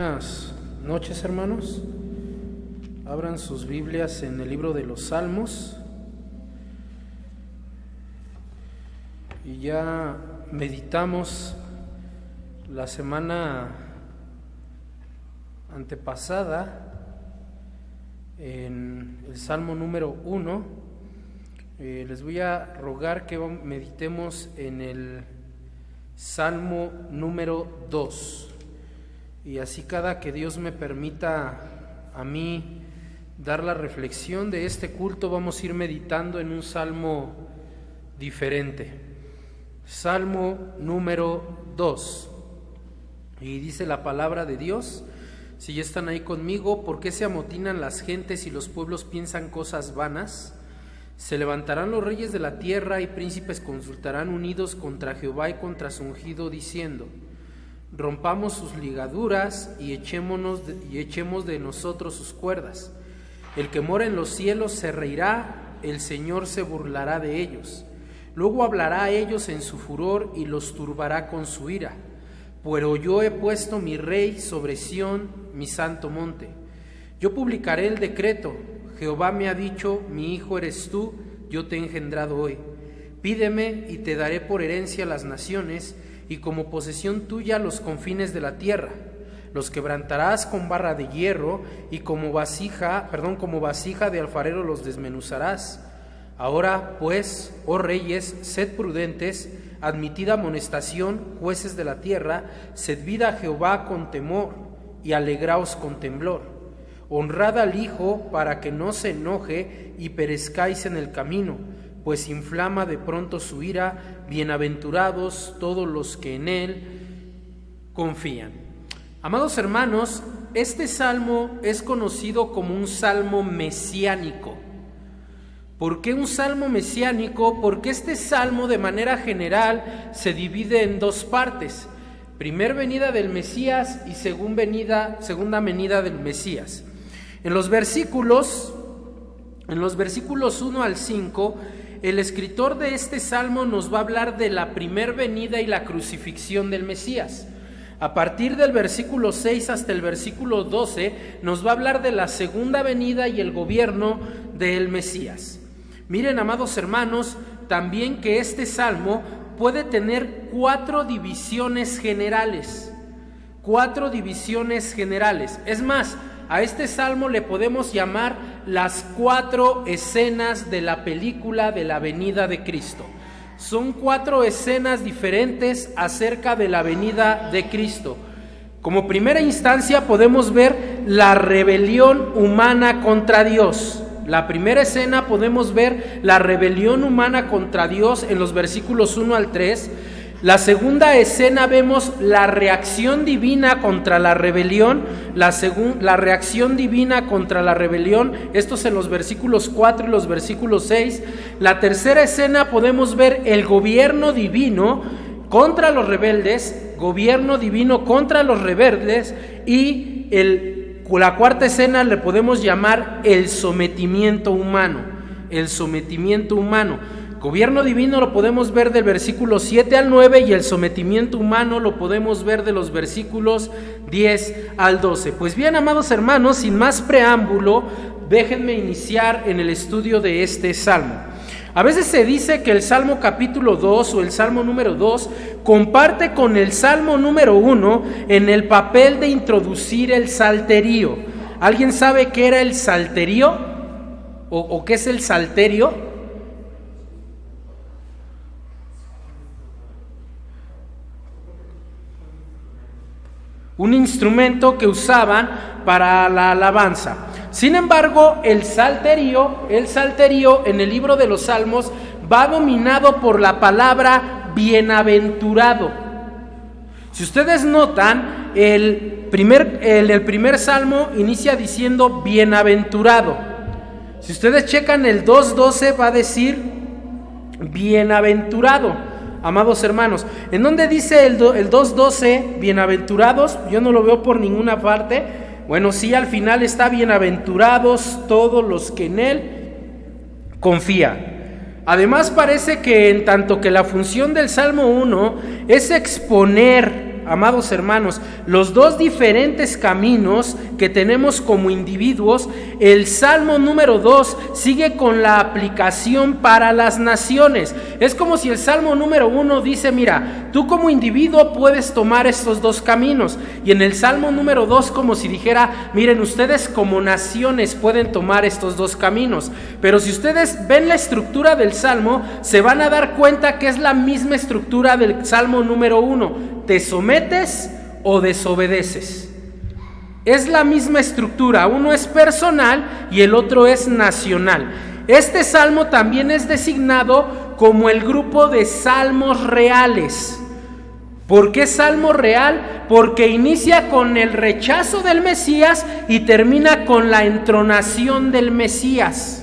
Buenas noches, hermanos. Abran sus Biblias en el libro de los Salmos. Y ya meditamos la semana antepasada en el Salmo número 1. Les voy a rogar que meditemos en el Salmo número 2. Y así cada que Dios me permita a mí dar la reflexión de este culto, vamos a ir meditando en un salmo diferente. Salmo número 2. Y dice la palabra de Dios, si ya están ahí conmigo: ¿por qué se amotinan las gentes y los pueblos piensan cosas vanas? Se levantarán los reyes de la tierra y príncipes consultarán unidos contra Jehová y contra su ungido, diciendo: rompamos sus ligaduras y echemos de nosotros sus cuerdas. El que mora en los cielos se reirá, el Señor se burlará de ellos. Luego hablará a ellos en su furor y los turbará con su ira. Pero yo he puesto mi rey sobre Sión, mi santo monte. Yo publicaré el decreto. Jehová me ha dicho: mi hijo eres tú, yo te he engendrado hoy. Pídeme y te daré por herencia las naciones, y como posesión tuya los confines de la tierra. Los quebrantarás con barra de hierro, y como vasija de alfarero los desmenuzarás. Ahora pues, oh reyes, sed prudentes, admitid amonestación, jueces de la tierra, servid a Jehová con temor, y alegraos con temblor. Honrad al Hijo para que no se enoje y perezcáis en el camino, pues inflama de pronto su ira. Bienaventurados todos los que en Él confían. Amados hermanos, este salmo es conocido como un salmo mesiánico. ¿Por qué un salmo mesiánico? Porque este salmo de manera general se divide en dos partes: primer venida del Mesías y segunda venida del Mesías. En los versículos 1 al 5, el escritor de este salmo nos va a hablar de la primer venida y la crucifixión del Mesías. A partir del versículo 6 hasta el versículo 12 nos va a hablar de la segunda venida y el gobierno del Mesías. Miren, amados hermanos, también que este salmo puede tener cuatro divisiones generales. Es más, a este salmo le podemos llamar las 4 escenas de la película de la venida de Cristo. Son 4 escenas diferentes acerca de la venida de Cristo. Como primera instancia podemos ver la rebelión humana contra Dios. La primera escena podemos ver la rebelión humana contra Dios en los versículos 1 al 3. La segunda escena vemos la reacción divina contra la rebelión, la reacción divina contra la rebelión, esto es en los versículos 4 y los versículos 6. La tercera escena podemos ver el gobierno divino contra los rebeldes, y la cuarta escena le podemos llamar el sometimiento humano. Gobierno divino lo podemos ver del versículo 7 al 9 y el sometimiento humano lo podemos ver de los versículos 10 al 12. Pues bien, amados hermanos, sin más preámbulo, déjenme iniciar en el estudio de este salmo. A veces se dice que el Salmo capítulo 2 o el Salmo número 2 comparte con el Salmo número 1 en el papel de introducir el salterio. ¿Alguien sabe qué era el salterio? ¿O qué es el salterio? Un instrumento que usaban para la alabanza. Sin embargo, el salterio en el libro de los Salmos va dominado por la palabra bienaventurado. Si ustedes notan, el primer salmo inicia diciendo bienaventurado. Si ustedes checan el 2.12 va a decir bienaventurado. Amados hermanos, ¿en dónde dice el 2.12 bienaventurados? Yo no lo veo por ninguna parte. Bueno, sí, al final está bienaventurados todos los que en Él confían. Además parece que en tanto que la función del Salmo 1 es exponer amados hermanos, los dos diferentes caminos que tenemos como individuos, el Salmo número 2 sigue con la aplicación para las naciones. Es como si el Salmo número 1 dice, mira, tú como individuo puedes tomar estos dos caminos. Y en el Salmo número 2 como si dijera, miren, ustedes como naciones pueden tomar estos dos caminos. Pero si ustedes ven la estructura del Salmo, se van a dar cuenta que es la misma estructura del Salmo número 1. ¿Te sometes o desobedeces? Es la misma estructura, uno es personal y el otro es nacional. Este salmo también es designado como el grupo de salmos reales. ¿Por qué salmo real? Porque inicia con el rechazo del Mesías y termina con la entronación del Mesías.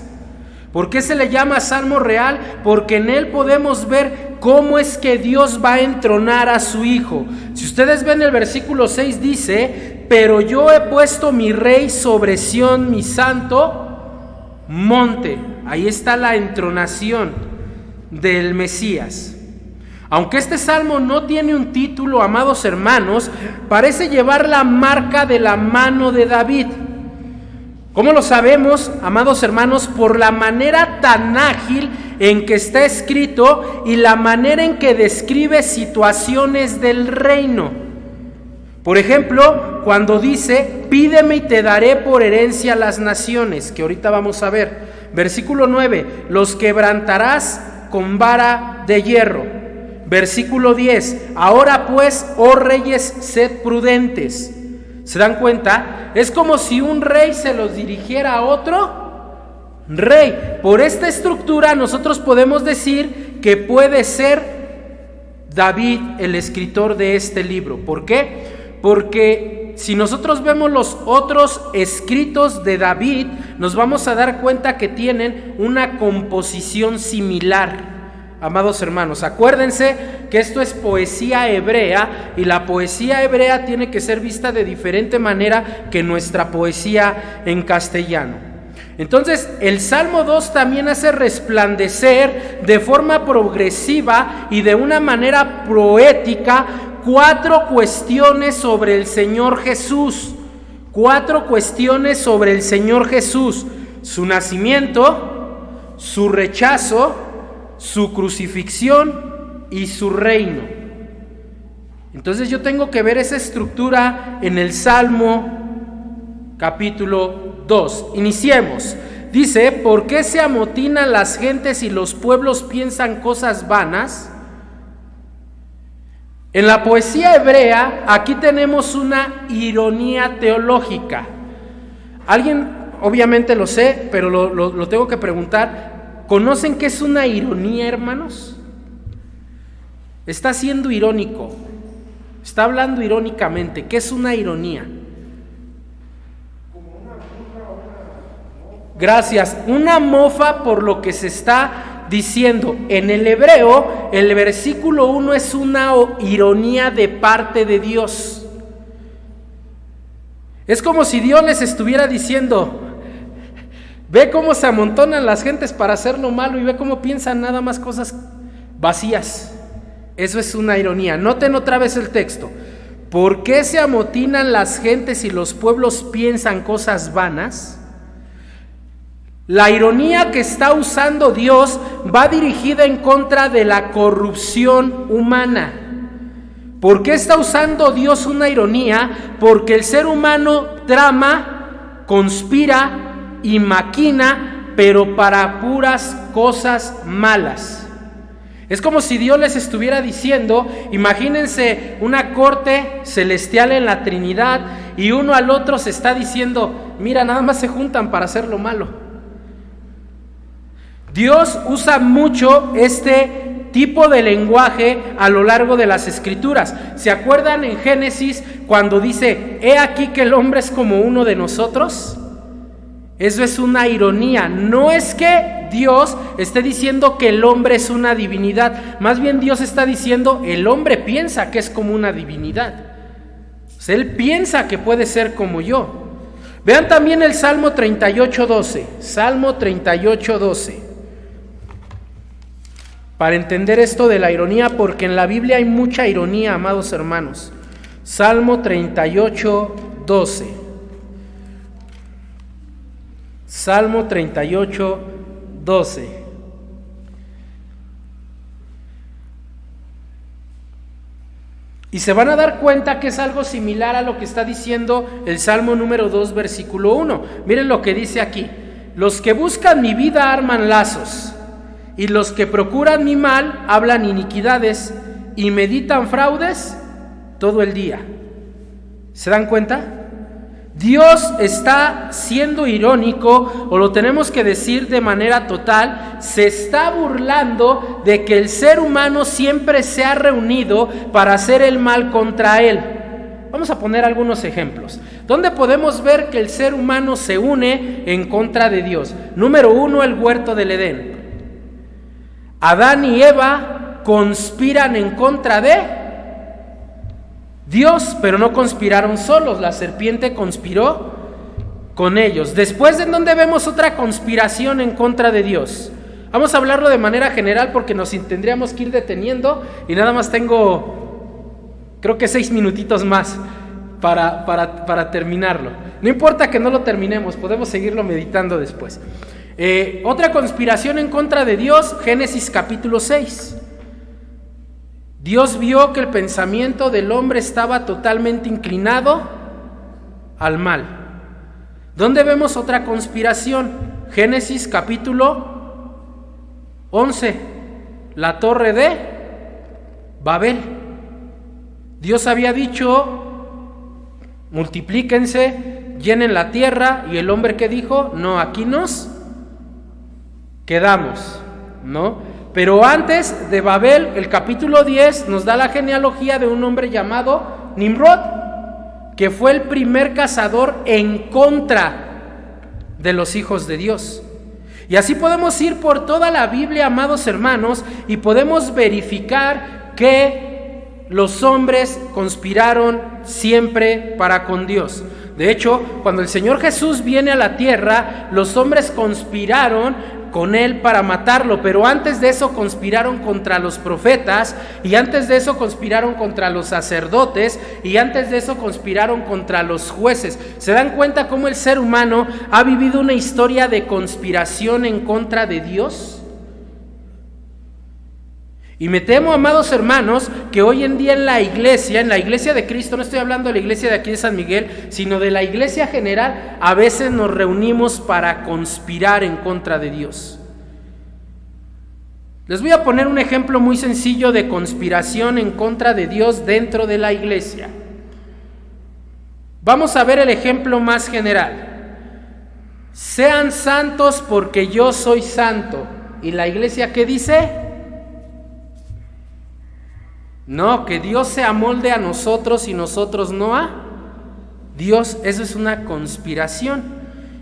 ¿Por qué se le llama salmo real? Porque en él podemos ver cómo es que Dios va a entronar a su Hijo. Si ustedes ven el versículo 6 dice, pero yo he puesto mi rey sobre Sión, mi santo monte. Ahí está la entronación del Mesías. Aunque este salmo no tiene un título, amados hermanos, parece llevar la marca de la mano de David. ¿Cómo lo sabemos, amados hermanos? Por la manera tan ágil en que está escrito y la manera en que describe situaciones del reino. Por ejemplo, cuando dice, pídeme y te daré por herencia las naciones, que ahorita vamos a ver. Versículo 9, los quebrantarás con vara de hierro. Versículo 10, ahora pues, oh reyes, sed prudentes. ¿Se dan cuenta? Es como si un rey se los dirigiera a otro rey. Por esta estructura nosotros podemos decir que puede ser David el escritor de este libro. ¿Por qué? Porque si nosotros vemos los otros escritos de David, nos vamos a dar cuenta que tienen una composición similar. Amados hermanos, acuérdense que esto es poesía hebrea y la poesía hebrea tiene que ser vista de diferente manera que nuestra poesía en castellano. Entonces, el Salmo 2 también hace resplandecer de forma progresiva y de una manera poética 4 cuestiones sobre el Señor Jesús. 4 cuestiones sobre el Señor Jesús: su nacimiento, su rechazo, su crucifixión y su reino. Entonces yo tengo que ver esa estructura en el Salmo capítulo 2. Iniciemos. Dice, ¿por qué se amotinan las gentes y los pueblos piensan cosas vanas? En la poesía hebrea, aquí tenemos una ironía teológica. Alguien, obviamente lo sé, pero lo tengo que preguntar. ¿Conocen qué es una ironía, hermanos? Está siendo irónico, está hablando irónicamente. ¿Qué es una ironía? Gracias, una mofa por lo que se está diciendo. En el hebreo, el versículo 1 es una ironía de parte de Dios. Es como si Dios les estuviera diciendo, ve cómo se amontonan las gentes para hacer lo malo y ve cómo piensan nada más cosas vacías. Eso es una ironía. Noten otra vez el texto. ¿Por qué se amotinan las gentes y los pueblos piensan cosas vanas? La ironía que está usando Dios va dirigida en contra de la corrupción humana. ¿Por qué está usando Dios una ironía? Porque el ser humano trama, conspira y maquina, pero para puras cosas malas. Es como si Dios les estuviera diciendo, imagínense una corte celestial en la Trinidad y uno al otro se está diciendo, mira, nada más se juntan para hacer lo malo. Dios usa mucho este tipo de lenguaje a lo largo de las Escrituras. ¿Se acuerdan en Génesis cuando dice, he aquí que el hombre es como uno de nosotros? Eso es una ironía. No es que Dios esté diciendo que el hombre es una divinidad, más bien Dios está diciendo, el hombre piensa que es como una divinidad. O sea, él piensa que puede ser como yo. Vean también el Salmo 38:12. Salmo 38:12. Para entender esto de la ironía, porque en la Biblia hay mucha ironía, amados hermanos. Salmo 38, 12. Salmo 38, 12. Y se van a dar cuenta que es algo similar a lo que está diciendo el Salmo número 2, versículo 1. Miren lo que dice aquí. Los que buscan mi vida arman lazos, y los que procuran mi mal hablan iniquidades y meditan fraudes todo el día. ¿Se dan cuenta? Dios está siendo irónico, o lo tenemos que decir de manera total, se está burlando de que el ser humano siempre se ha reunido para hacer el mal contra él. Vamos a poner algunos ejemplos. ¿Dónde podemos ver que el ser humano se une en contra de Dios? Número 1, el huerto del Edén. Adán y Eva conspiran en contra de Dios, pero no conspiraron solos, la serpiente conspiró con ellos. Después, ¿en dónde vemos otra conspiración en contra de Dios? Vamos a hablarlo de manera general porque nos tendríamos que ir deteniendo y nada más tengo, creo que 6 minutitos más para terminarlo. No importa que no lo terminemos, podemos seguirlo meditando después. Otra conspiración en contra de Dios, Génesis capítulo 6. Dios vio que el pensamiento del hombre estaba totalmente inclinado al mal. ¿Dónde vemos otra conspiración? Génesis capítulo 11, la torre de Babel. Dios había dicho, multiplíquense, llenen la tierra, y el hombre que dijo, no, aquí nos quedamos, ¿no? Pero antes de Babel, el capítulo 10 nos da la genealogía de un hombre llamado Nimrod, que fue el primer cazador en contra de los hijos de Dios. Y así podemos ir por toda la Biblia, amados hermanos, y podemos verificar que los hombres conspiraron siempre para con Dios. De hecho, cuando el Señor Jesús viene a la tierra, los hombres conspiraron con él para matarlo, pero antes de eso conspiraron contra los profetas, y antes de eso conspiraron contra los sacerdotes, y antes de eso conspiraron contra los jueces. ¿Se dan cuenta cómo el ser humano ha vivido una historia de conspiración en contra de Dios? Y me temo, amados hermanos, que hoy en día en la iglesia de Cristo, no estoy hablando de la iglesia de aquí de San Miguel, sino de la iglesia general, a veces nos reunimos para conspirar en contra de Dios. Les voy a poner un ejemplo muy sencillo de conspiración en contra de Dios dentro de la iglesia. Vamos a ver el ejemplo más general. Sean santos porque yo soy santo. ¿Y la iglesia qué dice? No, que Dios se amolde a nosotros y nosotros no a Dios. Eso es una conspiración.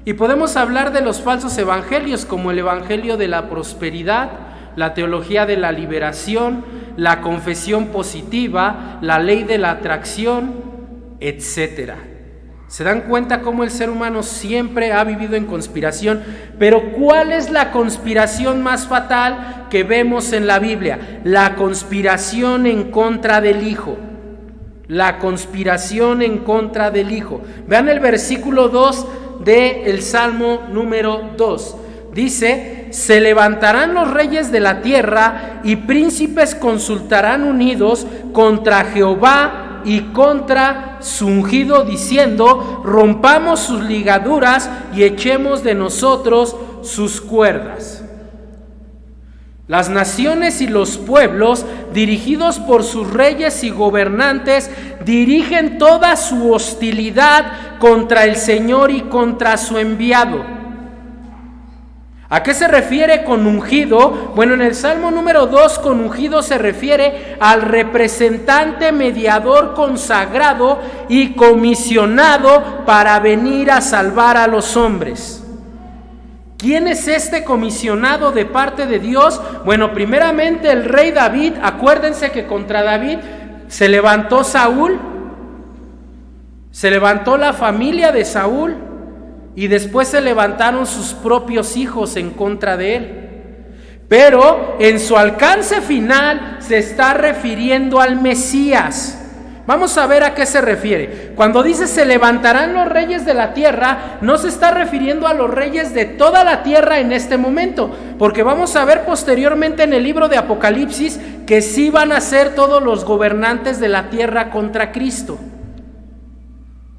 Y podemos hablar de los falsos evangelios, como el evangelio de la prosperidad, la teología de la liberación, la confesión positiva, la ley de la atracción, etcétera. ¿Se dan cuenta cómo el ser humano siempre ha vivido en conspiración? Pero ¿cuál es la conspiración más fatal que vemos en la Biblia? La conspiración en contra del Hijo. La conspiración en contra del Hijo. Vean el versículo 2 del Salmo número 2. Dice: se levantarán los reyes de la tierra y príncipes consultarán unidos contra Jehová y contra su ungido, diciendo: rompamos sus ligaduras y echemos de nosotros sus cuerdas. Las naciones y los pueblos, dirigidos por sus reyes y gobernantes, dirigen toda su hostilidad contra el Señor y contra su enviado. ¿A qué se refiere con ungido? Bueno, en el Salmo número 2, con ungido se refiere al representante mediador consagrado y comisionado para venir a salvar a los hombres. ¿Quién es este comisionado de parte de Dios? Bueno, primeramente el rey David. Acuérdense que contra David se levantó Saúl, se levantó la familia de Saúl, y después se levantaron sus propios hijos en contra de él. Pero en su alcance final se está refiriendo al Mesías. Vamos a ver a qué se refiere. Cuando dice se levantarán los reyes de la tierra, no se está refiriendo a los reyes de toda la tierra en este momento, porque vamos a ver posteriormente en el libro de Apocalipsis que sí van a ser todos los gobernantes de la tierra contra Cristo,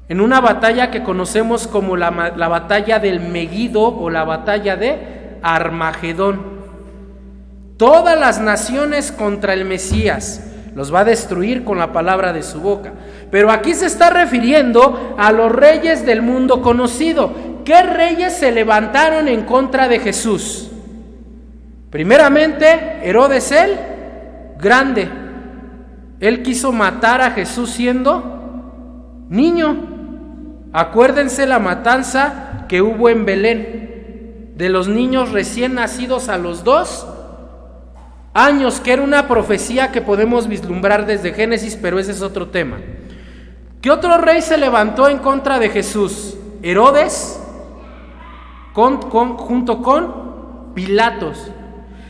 en una batalla que conocemos como la batalla del Megido o la batalla de Armagedón. Todas las naciones contra el Mesías. Los va a destruir con la palabra de su boca. Pero aquí se está refiriendo a los reyes del mundo conocido. ¿Qué reyes se levantaron en contra de Jesús? Primeramente, Herodes el Grande. Él quiso matar a Jesús siendo niño. Acuérdense la matanza que hubo en Belén de los niños recién nacidos a los 2 años, que era una profecía que podemos vislumbrar desde Génesis, pero ese es otro tema. ¿Qué otro rey se levantó en contra de Jesús? Herodes, junto con Pilatos.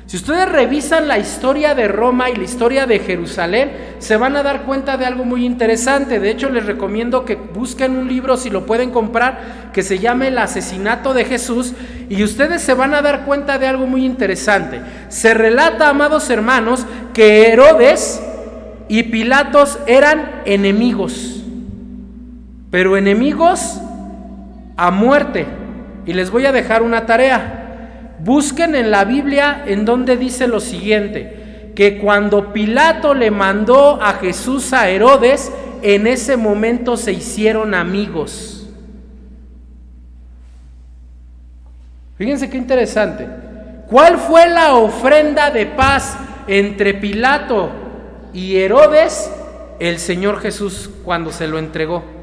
Si ustedes revisan la historia de Roma y la historia de Jerusalén, se van a dar cuenta de algo muy interesante. De hecho, les recomiendo que busquen un libro, si lo pueden comprar, que se llame El asesinato de Jesús, y ustedes se van a dar cuenta de algo muy interesante. Se relata, amados hermanos, que Herodes y Pilatos eran enemigos, pero enemigos a muerte. Y les voy a dejar una tarea. Busquen en la Biblia en donde dice lo siguiente, que cuando Pilato le mandó a Jesús a Herodes, en ese momento se hicieron amigos. Fíjense qué interesante. ¿Cuál fue la ofrenda de paz entre Pilato y Herodes? El Señor Jesús, cuando se lo entregó.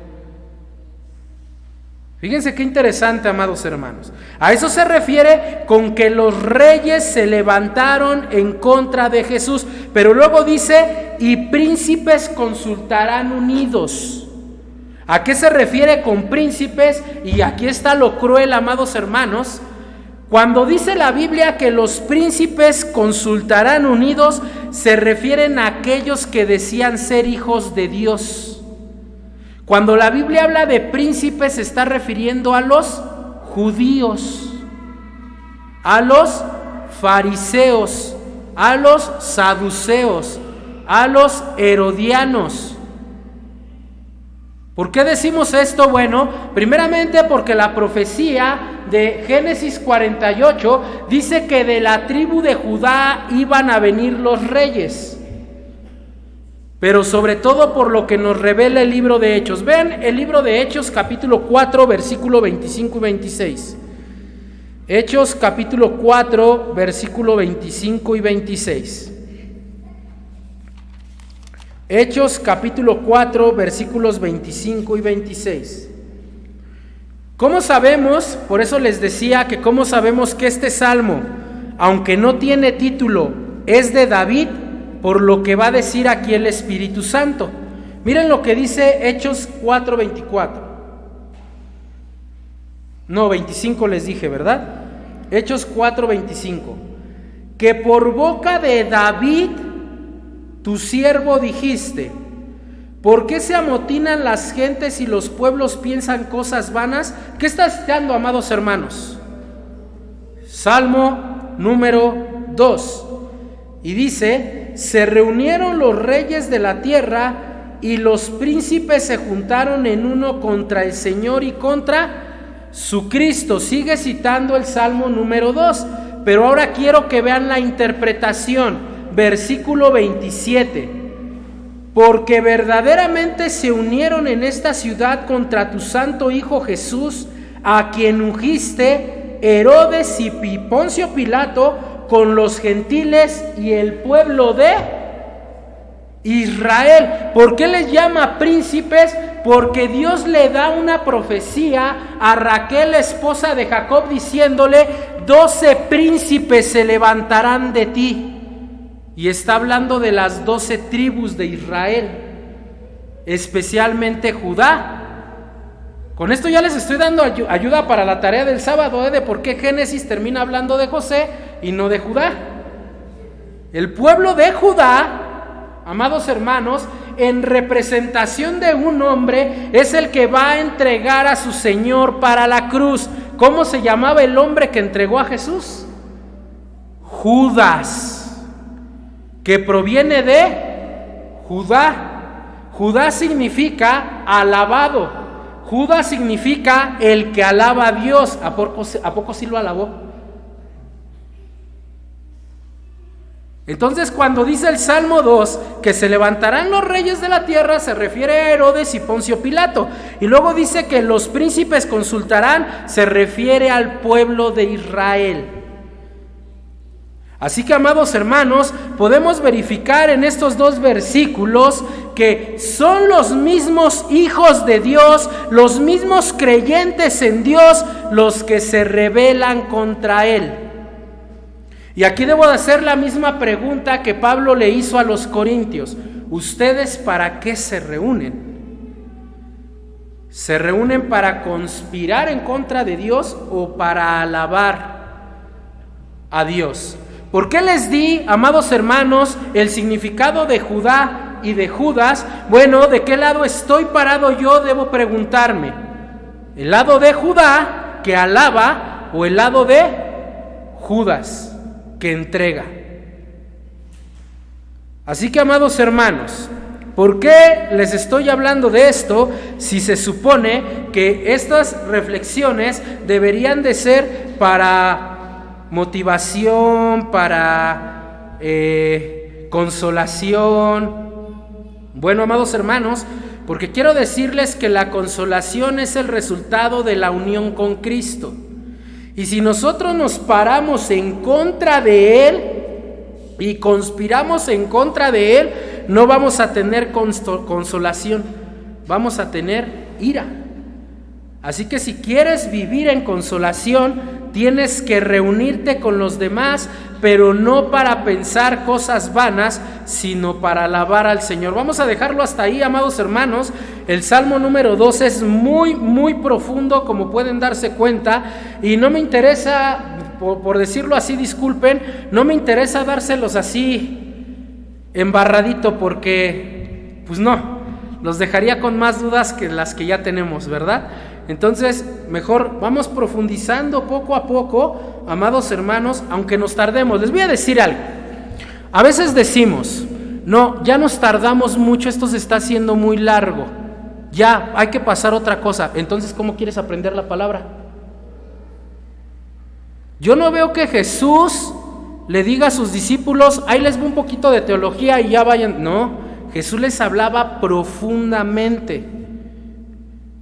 Fíjense qué interesante, amados hermanos. A eso se refiere con que los reyes se levantaron en contra de Jesús, pero luego dice, y príncipes consultarán unidos. ¿A qué se refiere con príncipes? Y aquí está lo cruel, amados hermanos. Cuando dice la Biblia que los príncipes consultarán unidos, se refieren a aquellos que decían ser hijos de Dios. Cuando la Biblia habla de príncipes, se está refiriendo a los judíos, a los fariseos, a los saduceos, a los herodianos. ¿Por qué decimos esto? Bueno, primeramente porque la profecía de Génesis 48 dice que de la tribu de Judá iban a venir los reyes. Pero sobre todo por lo que nos revela el libro de Hechos. Vean el libro de Hechos capítulo 4 versículo 25 y 26. Hechos capítulo 4 versículo 25 y 26. Hechos capítulo 4 versículos 25 y 26. ¿Cómo sabemos? Por eso les decía que cómo sabemos que este salmo, aunque no tiene título, es de David, por lo que va a decir aquí el Espíritu Santo. Miren lo que dice Hechos 4:24. No, 25 les dije, ¿verdad? Hechos 4:25. Que por boca de David, tu siervo, dijiste, ¿por qué se amotinan las gentes y los pueblos piensan cosas vanas? ¿Qué está citando, amados hermanos? Salmo número 2. Y dice, se reunieron los reyes de la tierra y los príncipes se juntaron en uno contra el Señor y contra su Cristo. Sigue citando el Salmo número 2, pero ahora quiero que vean la interpretación. Versículo 27. Porque verdaderamente se unieron en esta ciudad contra tu santo Hijo Jesús, a quien ungiste, Herodes y Poncio Pilato, con los gentiles y el pueblo de Israel. ¿Por qué les llama príncipes? Porque Dios le da una profecía a Raquel, esposa de Jacob, diciéndole, 12 príncipes se levantarán de ti. Y está hablando de las 12 tribus de Israel, especialmente Judá. Con esto ya les estoy dando ayuda para la tarea del sábado, de por qué Génesis termina hablando de José y no de Judá. El pueblo de Judá, amados hermanos, en representación de un hombre, es el que va a entregar a su Señor para la cruz. ¿Cómo se llamaba el hombre que entregó a Jesús? Judas, que proviene de Judá. Judá significa alabado. Judas significa el que alaba a Dios. ¿A poco sí lo alabó? Entonces, cuando dice el Salmo 2 que se levantarán los reyes de la tierra, se refiere a Herodes y Poncio Pilato. Y luego dice que los príncipes consultarán, se refiere al pueblo de Israel. Así que, amados hermanos, podemos verificar en estos dos versículos que son los mismos hijos de Dios, los mismos creyentes en Dios, los que se rebelan contra Él. Y aquí debo de hacer la misma pregunta que Pablo le hizo a los corintios. ¿Ustedes para qué se reúnen? ¿Se reúnen para conspirar en contra de Dios o para alabar a Dios? ¿Por qué les di, amados hermanos, el significado de Judá y de Judas? Bueno, ¿de qué lado estoy parado yo? Debo preguntarme. ¿El lado de Judá, que alaba, o el lado de Judas, que entrega? Así que, amados hermanos, ¿por qué les estoy hablando de esto si se supone que estas reflexiones deberían de ser para motivación, para consolación? Bueno, amados hermanos, porque quiero decirles que la consolación es el resultado de la unión con Cristo. Y si nosotros nos paramos en contra de Él y conspiramos en contra de Él, no vamos a tener consolación, vamos a tener ira. Así que si quieres vivir en consolación, tienes que reunirte con los demás, pero no para pensar cosas vanas, sino para alabar al Señor. Vamos a dejarlo hasta ahí, amados hermanos. El Salmo número 2 es muy, muy profundo, como pueden darse cuenta, y no me interesa, por decirlo así, disculpen, no me interesa dárselos así embarradito, porque, pues no, los dejaría con más dudas que las que ya tenemos, ¿verdad? Entonces, mejor vamos profundizando poco a poco, amados hermanos, aunque nos tardemos. Les voy a decir algo. A veces decimos, no, ya nos tardamos mucho, esto se está haciendo muy largo, ya hay que pasar a otra cosa. Entonces, ¿cómo quieres aprender la palabra? Yo no veo que Jesús le diga a sus discípulos, ahí les va un poquito de teología y ya vayan. No, Jesús les hablaba profundamente.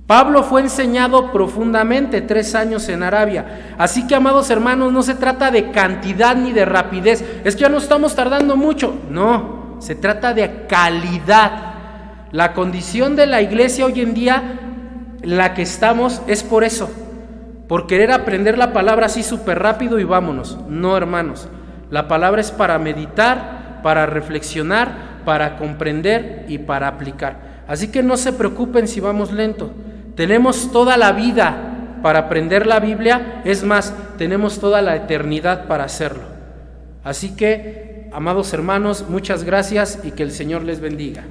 Pablo fue enseñado profundamente 3 años en Arabia. Así que, amados hermanos, no se trata de cantidad ni de rapidez. Es que ya no estamos tardando mucho. No, se trata de calidad. La condición de la iglesia hoy en día, la que estamos, es por eso. Por querer aprender la palabra así súper rápido y vámonos. No, hermanos. La palabra es para meditar, para reflexionar, para comprender y para aplicar. Así que no se preocupen si vamos lento. Tenemos toda la vida para aprender la Biblia, es más, tenemos toda la eternidad para hacerlo. Así que, amados hermanos, muchas gracias y que el Señor les bendiga.